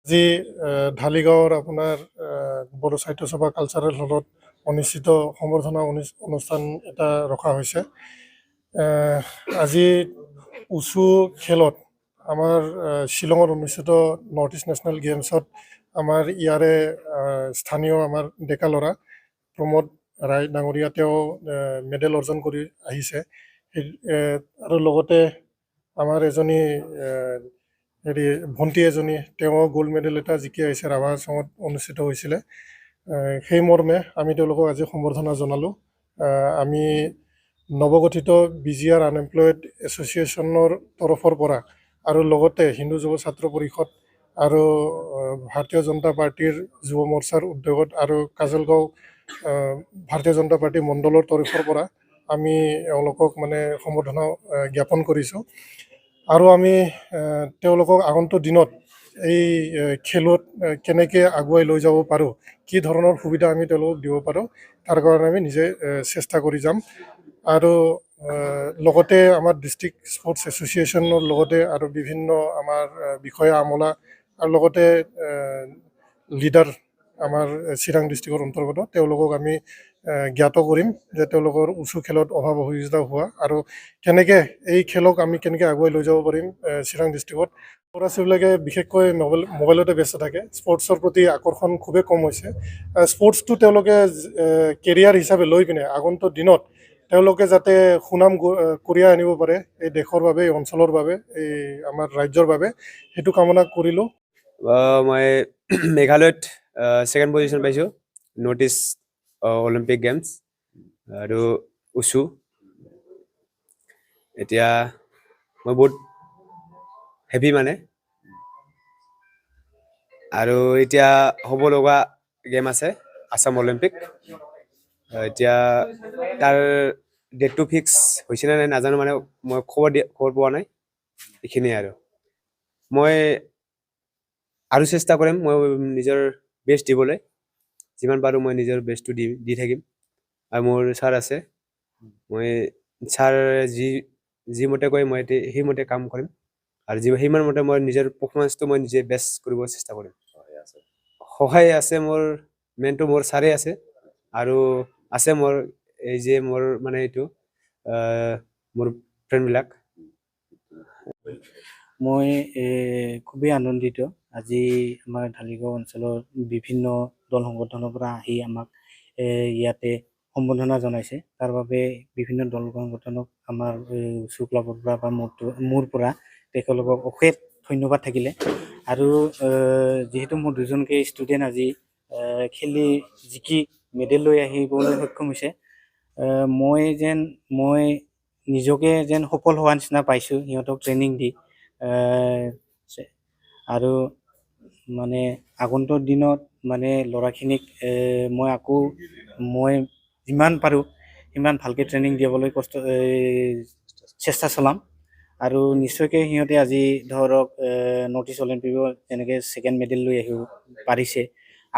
আজি ঢালিগাঁৱৰ আপোনাৰ বড়ো সাহিত্য সভা কালচাৰেল হলত অনুষ্ঠিত সম্বৰ্ধনা অনুষ্ঠান এটা ৰখা হৈছে। আজি উচু খেলত আমাৰ শ্বিলঙত অনুষ্ঠিত নৰ্থ ইষ্ট নেশ্যনেল গেমছত আমাৰ ইয়াৰে স্থানীয় আমাৰ ডেকা ল'ৰা প্ৰমোদ ৰায় ডাঙৰীয়া তেওঁ মেডেল অৰ্জন কৰি আহিছে। আৰু লগতে আমাৰ এজনী হেৰি ভণ্টি এজনী তেওঁ গ'ল্ড মেডেল এটা জিকি আহিছে, ৰাভা হাছঙত অনুষ্ঠিত হৈছিলে। সেই মৰ্মে আমি তেওঁলোকক আজি সম্বৰ্ধনা জনালোঁ। আমি নৱগঠিত BGR আনএমপ্লয়েড এছ'চিয়েশ্যনৰ তৰফৰ পৰা আৰু লগতে হিন্দু যুৱ ছাত্ৰ পৰিষদ আৰু ভাৰতীয় জনতা পাৰ্টীৰ যুৱ মৰ্চাৰ উদ্যোগত আৰু কাজলগাঁও ভাৰতীয় জনতা পাৰ্টী মণ্ডলৰ তৰফৰ পৰা আমি এওঁলোকক মানে সম্বৰ্ধনা জ্ঞাপন কৰিছোঁ। আৰু আমি তেওঁলোকক আগন্তুক দিনত এই খেলত কেনেকৈ আগুৱাই লৈ যাব পাৰোঁ, কি ধৰণৰ সুবিধা আমি তেওঁলোকক দিব পাৰোঁ, তাৰ কাৰণে আমি নিজে চেষ্টা কৰি যাম। আৰু লগতে আমাৰ ডিষ্ট্ৰিক্ট স্পৰ্টছ এছ'চিয়েশ্যনৰ লগতে আৰু বিভিন্ন আমাৰ বিষয়া আমলা আৰু লগতে লিডাৰ আমাৰ চিৰাং ডিষ্ট্ৰিক্টৰ অন্তৰ্গত তেওঁলোকক আমি জ্ঞাত কৰিম যে তেওঁলোকৰ উচু খেলত অভাৱ অসুবিধা হোৱা আৰু কেনেকৈ এই খেলক আমি কেনেকৈ আগুৱাই লৈ যাব পাৰিম। চিৰাং ডিষ্ট্ৰিক্টত ল'ৰা ছোৱালীবিলাকে বিশেষকৈ মোবাইলতে ব্যস্ত থাকে, স্পৰ্টছৰ প্ৰতি আকৰ্ষণ খুবেই কম হৈছে। স্পৰ্টছটো তেওঁলোকে কেৰিয়াৰ হিচাপে লৈ পিনে আগন্তুক দিনত তেওঁলোকে যাতে সুনাম কঢ়িয়াই আনিব পাৰে এই দেশৰ বাবে, এই অঞ্চলৰ বাবে, এই আমাৰ ৰাজ্যৰ বাবে, সেইটো কামনা কৰিলোঁ। মই মেঘালয়ত ছেকেণ্ড পজিশ্যন পাইছোঁ নৰ্থ ইষ্ট অলিম্পিক গেমছ আৰু উচু। এতিয়া মই বহুত হেপী মানে। আৰু এতিয়া হ'ব লগা গেম আছে আছাম অলিম্পিক। এতিয়া তাৰ ডেটটো ফিক্স হৈছেনে নাই নাজানো, মানে মই খবৰ পোৱা নাই। এইখিনিয়ে আৰু মই আৰু চেষ্টা কৰিম মই নিজৰ বেষ্ট দিবলৈ, যিমান পাৰোঁ মই নিজৰ বেষ্টটো দি থাকিম। আৰু মোৰ ছাৰ আছে, মই ছাৰ যিমতে কয় মই সেইমতে কাম কৰিম আৰু সিমান মতে মই নিজৰ পাৰফৰ্মেঞ্চটো মই নিজে বেষ্ট কৰিব চেষ্টা কৰিম। সহায় আছে মোৰ, মেইনটো মোৰ ছাৰে আছে আৰু আছে মোৰ এই যে মোৰ মানে এইটো মোৰ ফ্ৰেণ্ডবিলাক। মই খুবেই আনন্দিত আজি আমাৰ ঢালিগাঁও অঞ্চলৰ বিভিন্ন দল সংগঠনৰ পৰা আহি আমাক ইয়াতে সম্বৰ্ধনা জনাইছে। তাৰ বাবে বিভিন্ন দল সংগঠনক আমাৰ উচু ক্লাবৰ পৰা বা মোৰ পৰা তেখেতলোকক অশেষ ধন্যবাদ থাকিলে। আৰু যিহেতু মোৰ দুজনকৈ ষ্টুডেণ্ট আজি খেলি জিকি মেডেল লৈ আহিবলৈ সক্ষম হৈছে, মই নিজকে যেন সফল হোৱা নিচিনা পাইছোঁ সিহঁতক ট্ৰেইনিং দি। আৰু মানে আগন্তুক দিনত মানে ল'ৰাখিনিক মই যিমান পাৰোঁ সিমান ভালকৈ ট্ৰেইনিং দিবলৈ চেষ্টা চলাম। আৰু নিশ্চয়কৈ সিহঁতে আজি ধৰক নৰ্থ ইষ্ট অলিম্পিকত যেনেকৈ ছেকেণ্ড মেডেল লৈ আহিব পাৰিছে,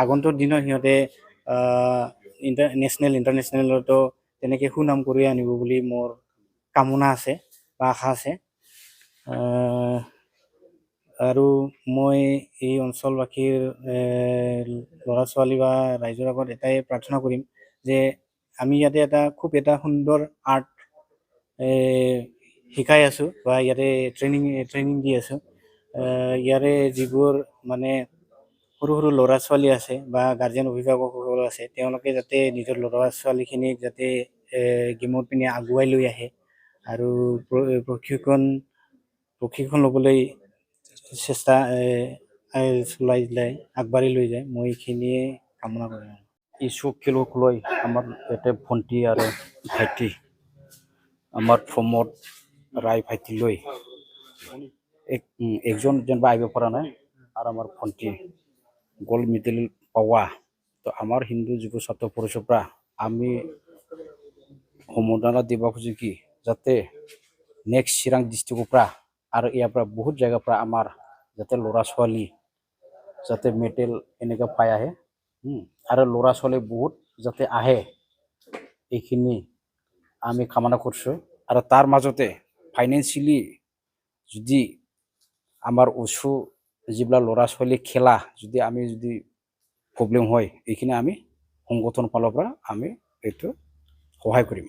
আগন্তুক দিনত সিহঁতে ইণ্টাৰনেশ্যনেলতো তেনেকৈ সুনাম কৰি আনিব বুলি মোৰ কামনা আছে বা আশা আছে। আৰু মই এই অঞ্চলবাসীৰ ল'ৰা ছোৱালী বা ৰাইজৰ আগত এটাই প্ৰাৰ্থনা কৰিম যে আমি ইয়াতে খুব এটা সুন্দৰ আৰ্ট শিকাই আছোঁ বা ইয়াতে ট্ৰেইনিং দি আছোঁ। ইয়াৰে যিবোৰ মানে সৰু সৰু ল'ৰা ছোৱালী আছে বা গাৰ্জেন অভিভাৱকসকল আছে, তেওঁলোকে যাতে নিজৰ ল'ৰা ছোৱালীখিনিক যাতে গেমত পিনে আগুৱাই লৈ আহে আৰু প্ৰশিক্ষণ ল'বলৈ চেষ্টা আগবাঢ়ি লৈ যায়, মই এইখিনিয়ে কামনা কৰিম। ইছু খেলক লৈ আমাৰ ইয়াতে ভণ্টি আৰু ভাইটি, আমাৰ প্ৰমোদ ৰায় ভাইটি লৈ একজন যেনিবা আহিব পৰা নাই আৰু আমাৰ ভণ্টি গ'ল্ড মেডেল পোৱা, তো আমাৰ হিন্দু যুৱ ছাত্ৰ পৰিষদৰ পৰা আমি সম্বৰ্ধনা দিব খুজিছোঁ কি যাতে নেক্সট চিৰাং ডিষ্ট্ৰিক্টৰ পৰা আৰু ইয়াৰ পৰা বহুত জেগাৰ পৰা আমাৰ যাতে ল'ৰা ছোৱালী যাতে মেডেল এনেকৈ পাই আহে আৰু ল'ৰা ছোৱালী বহুত যাতে আহে, এইখিনি আমি কামনা কৰিছোঁ। আৰু তাৰ মাজতে ফাইনেন্সিয়েলি যদি আমাৰ উচু যিবিলাক ল'ৰা ছোৱালী খেলা যদি আমি যদি প্ৰব্লেম হয় এইখিনি আমি সংগঠন ফালৰ পৰা আমি এইটো সহায় কৰিম।